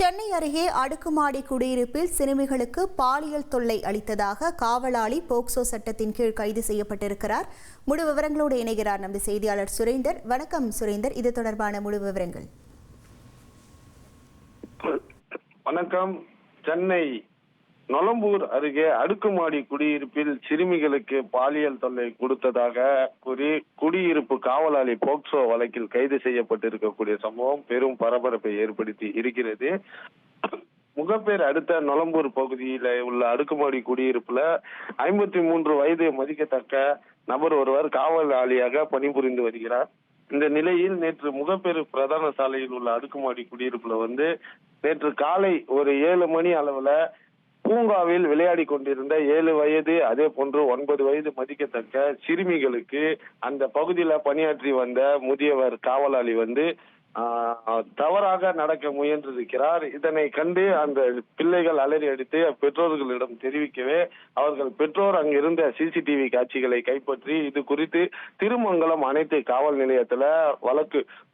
சென்னை அருகே அடுக்குமாடி குடியிருப்பில் சிறுமிகளுக்கு பாலியல் தொல்லை அளித்ததாக காவலாளி போக்சோ சட்டத்தின் கீழ் கைது செய்யப்பட்டிருக்கிறார். முழு விவரங்களோடு இணைகிறார் நமது செய்தியாளர் சுரேந்தர். வணக்கம் சுரேந்தர், இது தொடர்பான முழு விவரங்கள். வணக்கம். சென்னை நொளம்பூர் அருகே அடுக்குமாடி குடியிருப்பில் சிறுமிகளுக்கு பாலியல் தொல்லை கொடுத்ததாக கூறி குடியிருப்பு காவலாளி போக்சோ வழக்கில் கைது செய்யப்பட்டிருக்கக்கூடிய சம்பவம் பெரும் பரபரப்பை ஏற்படுத்தி இருக்கிறது. முகப்பேர் அடுத்த நொளம்பூர் பகுதியில உள்ள அடுக்குமாடி குடியிருப்புல 53 வயது மதிக்கத்தக்க நபர் ஒருவர் காவலாளியாக பணிபுரிந்து வருகிறார். இந்த நிலையில் நேற்று முகப்பேர் பிரதான சாலையில் உள்ள அடுக்குமாடி குடியிருப்புல நேற்று காலை ஒரு 7 மணி அளவுல பூங்காவில் விளையாடி கொண்டிருந்த 7 வயது அதே போன்று 9 வயது மதிக்கத்தக்க சிறுமிகளுக்கு அந்த பகுதியில பணியாற்றி வந்த முதியவர் காவலாளி தவறாக நடக்க முயன்றிருக்கிறார். இதனை கண்டு அந்த பிள்ளைகள் அலறி அடித்து பெற்றோர்களிடம் தெரிவிக்கவே அவர்கள் பெற்றோர் அங்கிருந்த சிசிடிவி காட்சிகளை கைப்பற்றி இது குறித்து திருமங்கலம் அனைத்து காவல் நிலையத்துல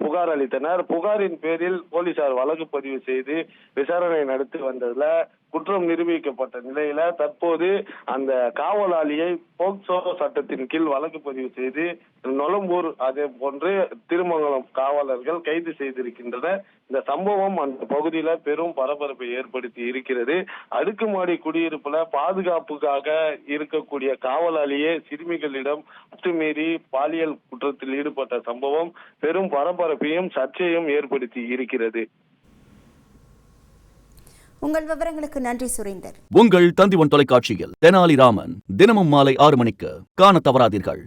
புகார் அளித்தனர். புகாரின் பேரில் போலீசார் வழக்கு பதிவு செய்து விசாரணை நடத்தி வந்ததுல குற்றம் நிரூபிக்கப்பட்ட நிலையில தற்போது அந்த காவலாளியை போக்சோ சட்டத்தின் கீழ் வழக்கு பதிவு செய்து நொளம்பூர் அதே போன்று திருமங்கலம் காவலர்கள் கைது செய்திருக்கின்றனர். இந்த சம்பவம் அந்த பகுதியில பெரும் பரபரப்பை ஏற்படுத்தி இருக்கிறது. அடுக்குமாடி குடியிருப்புல பாதுகாப்புக்காக இருக்கக்கூடிய காவலாளியே சிறுமிகளிடம் அத்துமீறி பாலியல் குற்றத்தில் ஈடுபட்ட சம்பவம் பெரும் பரபரப்பையும் சர்ச்சையும் ஏற்படுத்தி இருக்கிறது. உங்கள் விவரங்களுக்கு நன்றி சுரேந்தர். உங்கள் தந்தி ஒன் தொலைக்காட்சியில் தெனாலிராமன் தினமும் மாலை 6 மணிக்கு காண தவறாதீர்கள்.